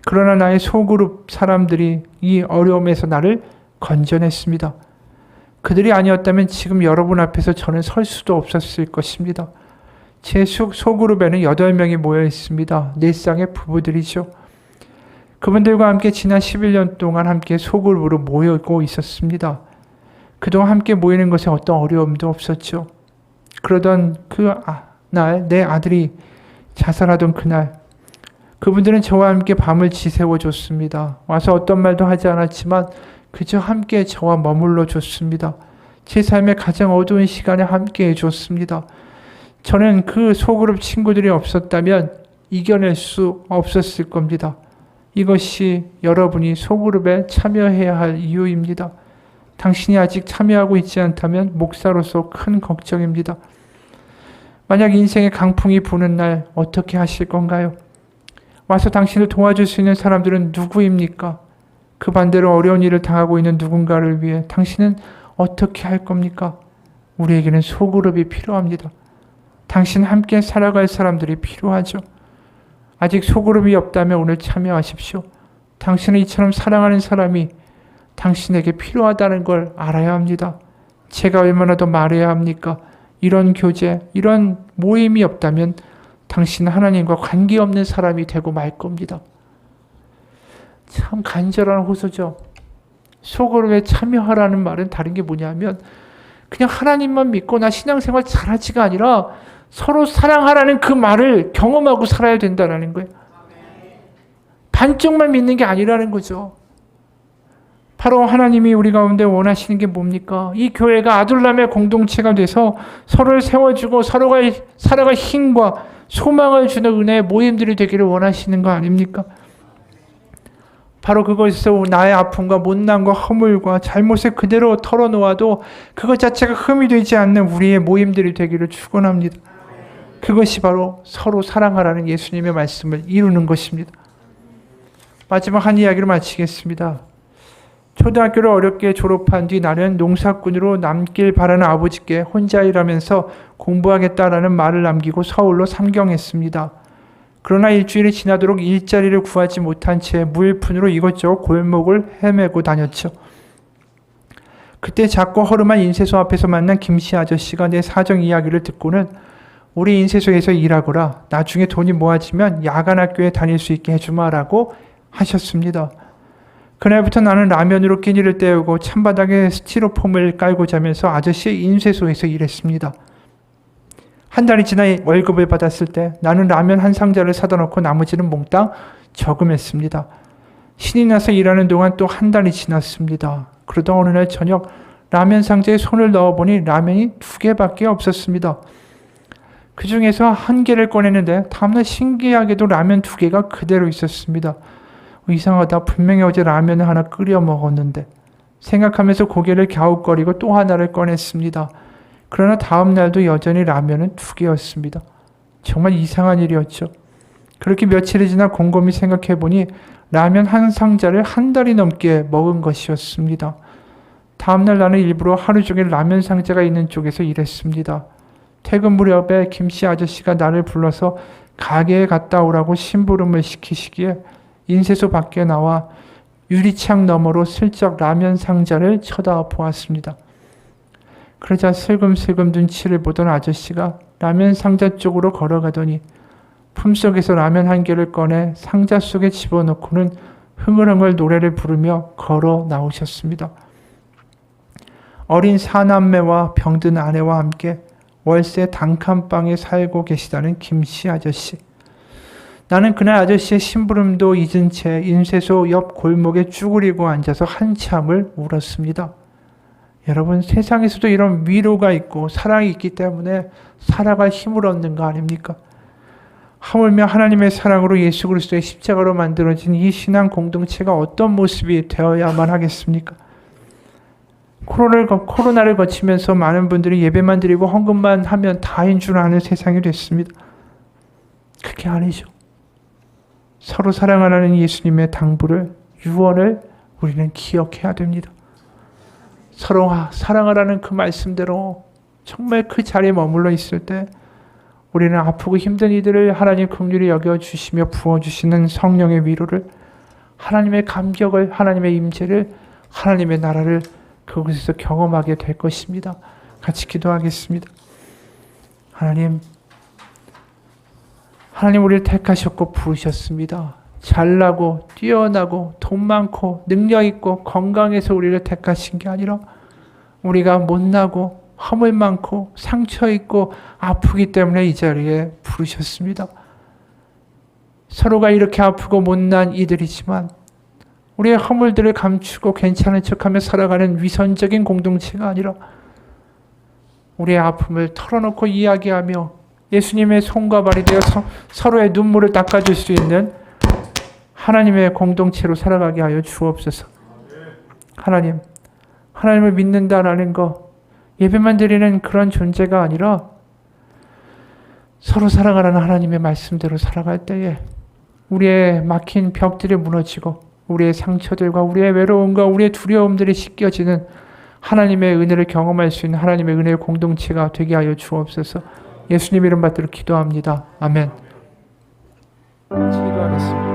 그러나 나의 소그룹 사람들이 이 어려움에서 나를 건져냈습니다. 그들이 아니었다면 지금 여러분 앞에서 저는 설 수도 없었을 것입니다. 제 소그룹에는 8명이 모여 있습니다. 4쌍의 부부들이죠. 그분들과 함께 지난 11년 동안 함께 소그룹으로 모이고 있었습니다. 그동안 함께 모이는 것에 어떤 어려움도 없었죠. 그러던 날 내 아들이 자살하던 그날 그분들은 저와 함께 밤을 지새워 줬습니다. 와서 어떤 말도 하지 않았지만 그저 함께 저와 머물러 줬습니다. 제 삶의 가장 어두운 시간에 함께 해줬습니다. 저는 그 소그룹 친구들이 없었다면 이겨낼 수 없었을 겁니다. 이것이 여러분이 소그룹에 참여해야 할 이유입니다. 당신이 아직 참여하고 있지 않다면 목사로서 큰 걱정입니다. 만약 인생의 강풍이 부는 날 어떻게 하실 건가요? 와서 당신을 도와줄 수 있는 사람들은 누구입니까? 그 반대로 어려운 일을 당하고 있는 누군가를 위해 당신은 어떻게 할 겁니까? 우리에게는 소그룹이 필요합니다. 당신 함께 살아갈 사람들이 필요하죠. 아직 소그룹이 없다면 오늘 참여하십시오. 당신을 이처럼 사랑하는 사람이 당신에게 필요하다는 걸 알아야 합니다. 제가 얼마나 더 말해야 합니까? 이런 교제, 이런 모임이 없다면 당신은 하나님과 관계없는 사람이 되고 말 겁니다. 참 간절한 호소죠. 소그룹에 참여하라는 말은 다른 게 뭐냐면 그냥 하나님만 믿고 나 신앙생활 잘하지가 아니라 서로 사랑하라는 그 말을 경험하고 살아야 된다는 거예요. 반쪽만 믿는 게 아니라는 거죠. 바로 하나님이 우리 가운데 원하시는 게 뭡니까? 이 교회가 아둘람의 공동체가 돼서 서로를 세워주고 서로가 살아갈 힘과 소망을 주는 은혜의 모임들이 되기를 원하시는 거 아닙니까? 바로 그것에서 나의 아픔과 못난과 허물과 잘못을 그대로 털어놓아도 그것 자체가 흠이 되지 않는 우리의 모임들이 되기를 축원합니다. 그것이 바로 서로 사랑하라는 예수님의 말씀을 이루는 것입니다. 마지막 한 이야기로 마치겠습니다. 초등학교를 어렵게 졸업한 뒤 나는 농사꾼으로 남길 바라는 아버지께 혼자 일하면서 공부하겠다라는 말을 남기고 서울로 상경했습니다. 그러나 일주일이 지나도록 일자리를 구하지 못한 채 무일푼으로 이것저것 골목을 헤매고 다녔죠. 그때 작고 허름한 인쇄소 앞에서 만난 김씨 아저씨가 내 사정 이야기를 듣고는 우리 인쇄소에서 일하거라. 나중에 돈이 모아지면 야간 학교에 다닐 수 있게 해주마라고 하셨습니다. 그날부터 나는 라면으로 끼니를 때우고 찬바닥에 스티로폼을 깔고 자면서 아저씨의 인쇄소에서 일했습니다. 한 달이 지나 월급을 받았을 때 나는 라면 한 상자를 사다 놓고 나머지는 몽땅 저금했습니다. 신이 나서 일하는 동안 또 한 달이 지났습니다. 그러다 어느 날 저녁 라면 상자에 손을 넣어보니 라면이 2개밖에 없었습니다. 그 중에서 1개를 꺼냈는데 다음날 신기하게도 라면 2개가 그대로 있었습니다. 이상하다. 분명히 어제 라면을 하나 끓여 먹었는데 생각하면서 고개를 갸웃거리고 또 하나를 꺼냈습니다. 그러나 다음 날도 여전히 라면은 2개였습니다. 정말 이상한 일이었죠. 그렇게 며칠이 지나 곰곰이 생각해보니 라면 한 상자를 한 달이 넘게 먹은 것이었습니다. 다음날 나는 일부러 하루 종일 라면 상자가 있는 쪽에서 일했습니다. 퇴근 무렵에 김씨 아저씨가 나를 불러서 가게에 갔다 오라고 심부름을 시키시기에 인쇄소 밖에 나와 유리창 너머로 슬쩍 라면 상자를 쳐다보았습니다. 그러자 슬금슬금 눈치를 보던 아저씨가 라면 상자 쪽으로 걸어가더니 품속에서 라면 1개를 꺼내 상자 속에 집어넣고는 흥얼흥얼 노래를 부르며 걸어 나오셨습니다. 어린 4남매와 병든 아내와 함께 월세 단칸방에 살고 계시다는 김씨 아저씨. 나는 그날 아저씨의 심부름도 잊은 채 인쇄소 옆 골목에 쭈그리고 앉아서 한참을 울었습니다. 여러분, 세상에서도 이런 위로가 있고 사랑이 있기 때문에 살아갈 힘을 얻는 거 아닙니까? 하물며 하나님의 사랑으로 예수 그리스도의 십자가로 만들어진 이 신앙 공동체가 어떤 모습이 되어야만 하겠습니까? 코로나를 거치면서 많은 분들이 예배만 드리고 헌금만 하면 다인 줄 아는 세상이 됐습니다. 그게 아니죠. 서로 사랑하라는 예수님의 당부를, 유언을 우리는 기억해야 됩니다. 서로 사랑하라는 그 말씀대로 정말 그 자리에 머물러 있을 때 우리는 아프고 힘든 이들을 하나님 긍휼히 여겨주시며 부어주시는 성령의 위로를, 하나님의 감격을, 하나님의 임재를, 하나님의 나라를 그곳에서 경험하게 될 것입니다. 같이 기도하겠습니다. 하나님 우리를 택하셨고 부르셨습니다. 잘나고 뛰어나고 돈 많고 능력 있고 건강해서 우리를 택하신 게 아니라 우리가 못나고 허물 많고 상처 있고 아프기 때문에 이 자리에 부르셨습니다. 서로가 이렇게 아프고 못난 이들이지만 우리의 허물들을 감추고 괜찮은 척하며 살아가는 위선적인 공동체가 아니라 우리의 아픔을 털어놓고 이야기하며 예수님의 손과 발이 되어서 서로의 눈물을 닦아줄 수 있는 하나님의 공동체로 살아가게 하여 주옵소서. 하나님을 믿는다라는 것, 예배만 드리는 그런 존재가 아니라 서로 사랑하는 하나님의 말씀대로 살아갈 때에 우리의 막힌 벽들이 무너지고 우리의 상처들과 우리의 외로움과 우리의 두려움들이 씻겨지는 하나님의 은혜를 경험할 수 있는 하나님의 은혜의 공동체가 되게 하여 주옵소서. 예수님 이름 받들어 기도합니다. 아멘. 기도하겠습니다.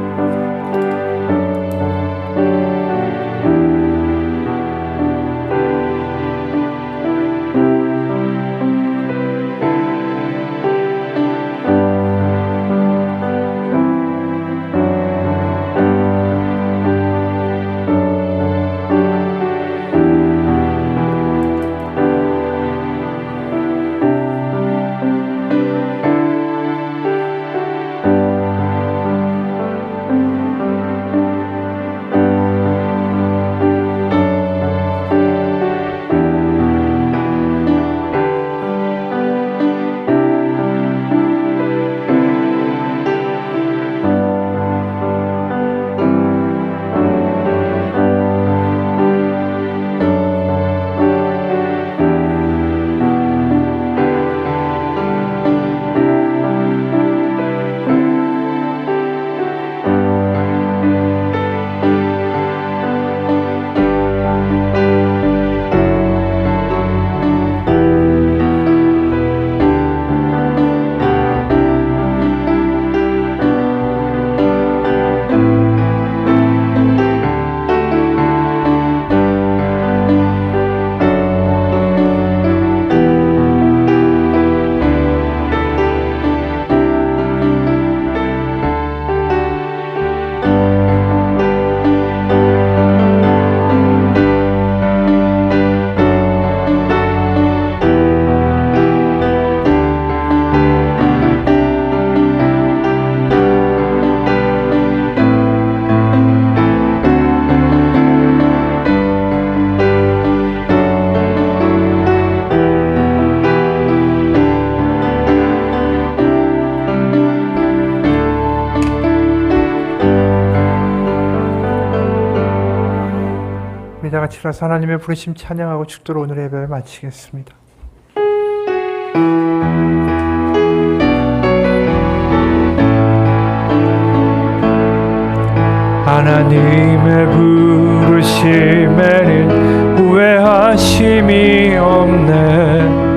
다 같이 일어나서 하나님의 부르심 찬양하고 축도로 오늘의 예배를 마치겠습니다. 하나님의 부르심에는 후회하심이 없네.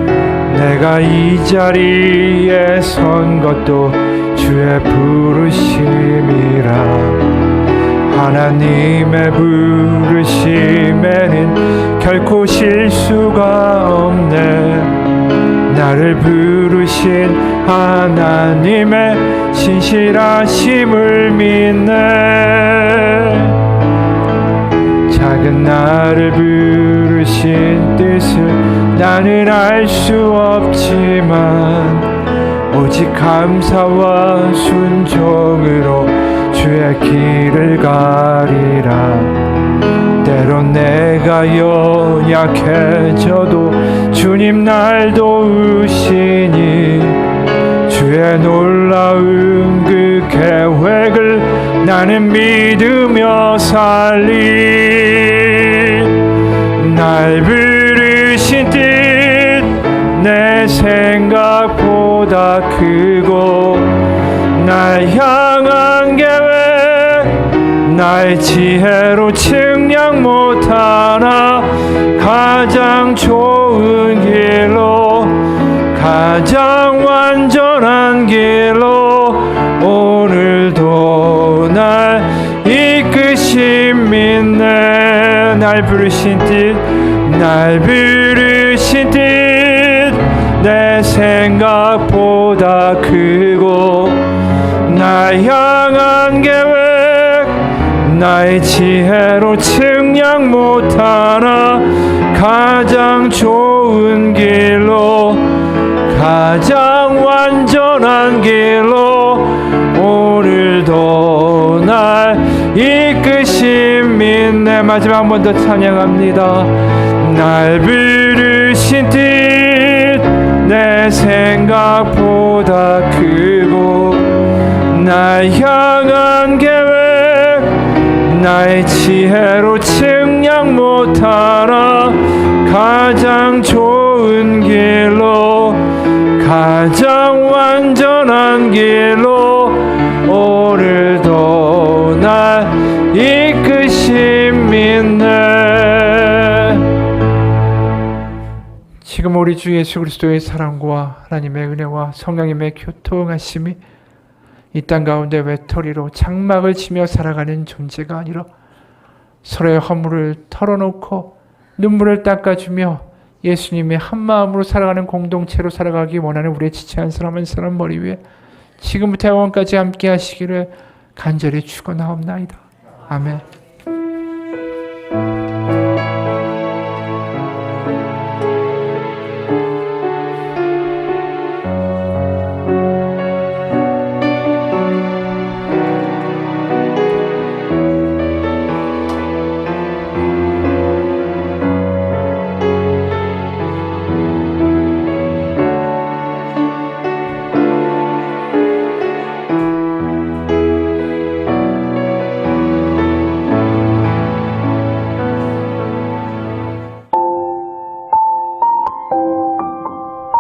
내가 이 자리에 선 것도 주의 부르심이라. 하나님의 부르심에는 결코 실수가 없네. 나를 부르신 하나님의 신실하심을 믿네. 작은 나를 부르신 뜻을 나는 알 수 없지만 오직 감사와 순종으로 주의 길을 가리라. 때론 내가 연약해져도 주님 날 도우시니 주의 놀라운 그 계획을 나는 믿으며 살리. 날 부르신 뜻 내 생각보다 크고 날 향한 계획 나의 지혜로 측량 못하나 가장 좋은 길로 가장 완전한 길로 오늘도 날 이끄신 믿네. 날 부르신 뜻 날 부르신 뜻 내 생각보다 크고 날 향한 계획 나의 지혜로 측량 못하나 가장 좋은 길로 가장 완전한 길로 오늘도 날 이끄신 믿네. 마지막 한 번 더 찬양합니다. 날 부르신 뜻 내 생각보다 크고 날 향한 계획 나의 지혜로 측량 못하나 가장 좋은 길로 가장 완전 지금 우리 주 예수 그리스도의 사랑과 하나님의 은혜와 성령님의 교통하심이 이 땅 가운데 외톨이로 장막을 치며 살아가는 존재가 아니라 서로의 허물을 털어놓고 눈물을 닦아주며 예수님의 한마음으로 살아가는 공동체로 살아가기 원하는 우리의 지체 한 사람 한 사람 머리 위에 지금부터 영원까지 함께 하시기를 간절히 축원하옵나이다. 아멘.